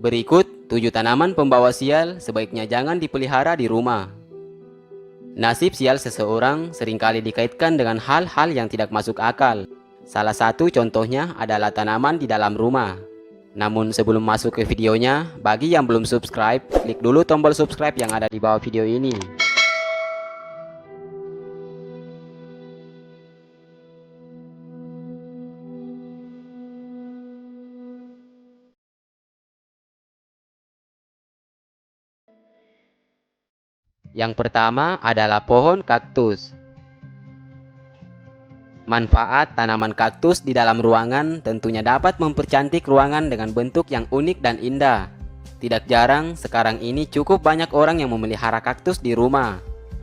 Berikut 7 tanaman pembawa sial sebaiknya jangan dipelihara di rumah. Nasib sial seseorang seringkali dikaitkan dengan hal-hal yang tidak masuk akal. Salah satu contohnya adalah tanaman di dalam rumah. Namun sebelum masuk ke videonya, bagi yang belum subscribe, klik dulu tombol subscribe yang ada di bawah video ini. Yang pertama adalah pohon kaktus. Manfaat tanaman kaktus di dalam ruangan tentunya dapat mempercantik ruangan dengan bentuk yang unik dan indah. Tidak jarang, sekarang ini cukup banyak orang yang memelihara kaktus di rumah.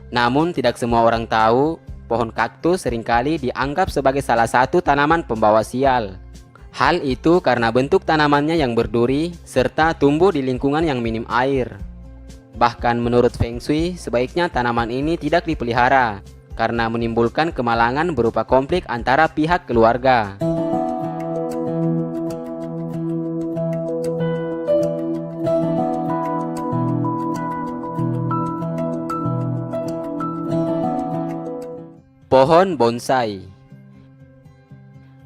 Namun tidak semua orang tahu, pohon kaktus seringkali dianggap sebagai salah satu tanaman pembawa sial. Hal itu karena bentuk tanamannya yang berduri, serta tumbuh di lingkungan yang minim air. Bahkan menurut Feng Shui, sebaiknya tanaman ini tidak dipelihara, karena menimbulkan kemalangan berupa konflik antara pihak keluarga. Pohon bonsai.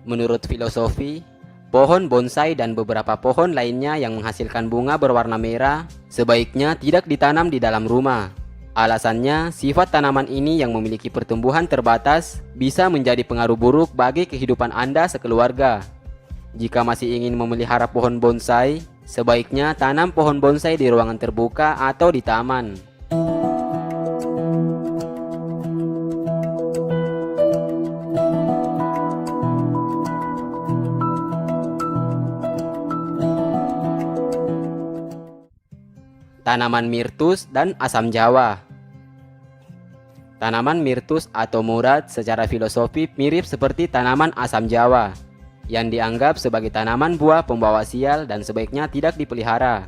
Menurut filosofi, pohon bonsai dan beberapa pohon lainnya yang menghasilkan bunga berwarna merah sebaiknya tidak ditanam di dalam rumah. Alasannya, sifat tanaman ini yang memiliki pertumbuhan terbatas bisa menjadi pengaruh buruk bagi kehidupan Anda sekeluarga. Jika masih ingin memelihara pohon bonsai, sebaiknya tanam pohon bonsai di ruangan terbuka atau di taman. Tanaman mirtus dan asam jawa. Tanaman mirtus atau murad secara filosofi mirip seperti tanaman asam jawa, yang dianggap sebagai tanaman buah pembawa sial dan sebaiknya tidak dipelihara.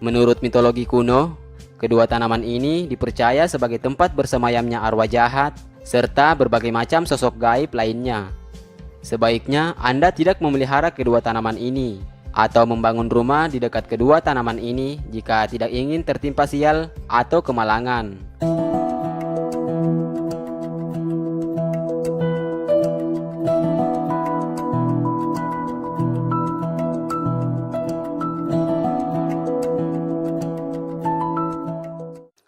Menurut mitologi kuno, kedua tanaman ini dipercaya sebagai tempat bersemayamnya arwah jahat, serta berbagai macam sosok gaib lainnya. Sebaiknya Anda tidak memelihara kedua tanaman ini, atau membangun rumah di dekat kedua tanaman ini jika tidak ingin tertimpa sial atau kemalangan.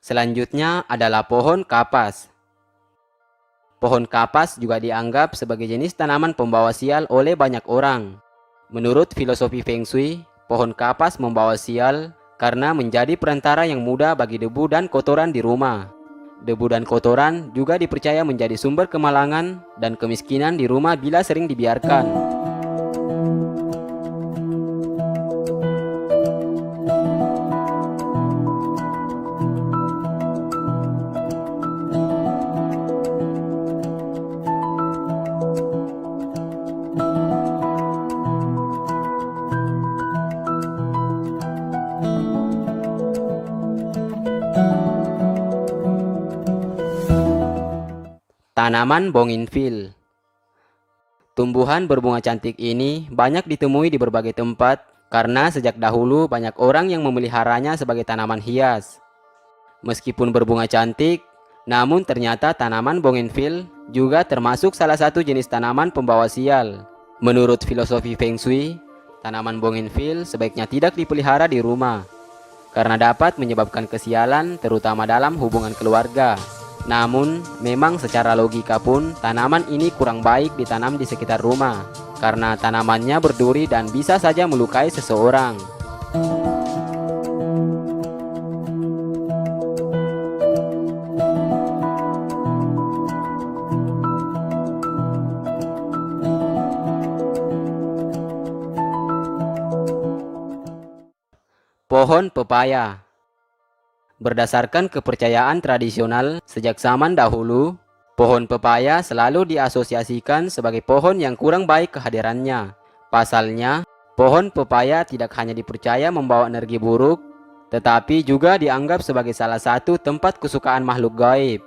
Selanjutnya adalah pohon kapas. Pohon kapas juga dianggap sebagai jenis tanaman pembawa sial oleh banyak orang. Menurut filosofi Feng Shui, pohon kapas membawa sial karena menjadi perantara yang mudah bagi debu dan kotoran di rumah. Debu dan kotoran juga dipercaya menjadi sumber kemalangan dan kemiskinan di rumah bila sering dibiarkan. Tanaman bougainville. Tumbuhan berbunga cantik ini banyak ditemui di berbagai tempat karena sejak dahulu banyak orang yang memeliharanya sebagai tanaman hias. Meskipun berbunga cantik, namun ternyata tanaman bougainville juga termasuk salah satu jenis tanaman pembawa sial. Menurut filosofi Feng Shui, tanaman bougainville sebaiknya tidak dipelihara di rumah karena dapat menyebabkan kesialan terutama dalam hubungan keluarga. Namun, memang secara logika pun tanaman ini kurang baik ditanam di sekitar rumah karena tanamannya berduri dan bisa saja melukai seseorang. Pohon pepaya. Berdasarkan kepercayaan tradisional sejak zaman dahulu, pohon pepaya selalu diasosiasikan sebagai pohon yang kurang baik kehadirannya. Pasalnya, pohon pepaya tidak hanya dipercaya membawa energi buruk, tetapi juga dianggap sebagai salah satu tempat kesukaan makhluk gaib.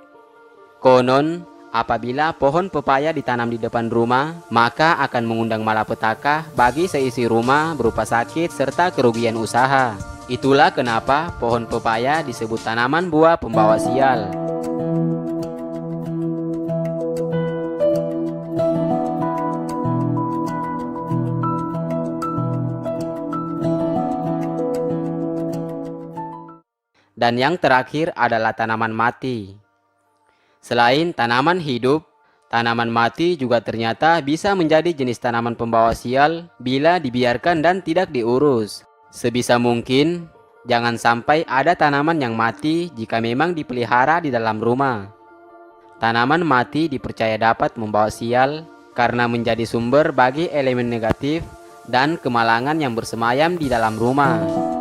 Konon, Apabila pohon pepaya ditanam di depan rumah, maka akan mengundang malapetaka bagi seisi rumah berupa sakit serta kerugian usaha. Itulah kenapa pohon pepaya disebut tanaman buah pembawa sial. Dan yang terakhir adalah tanaman mati. Selain tanaman hidup, tanaman mati juga ternyata bisa menjadi jenis tanaman pembawa sial bila dibiarkan dan tidak diurus. Sebisa mungkin, jangan sampai ada tanaman yang mati jika memang dipelihara di dalam rumah. Tanaman mati dipercaya dapat membawa sial karena menjadi sumber bagi elemen negatif dan kemalangan yang bersemayam di dalam rumah.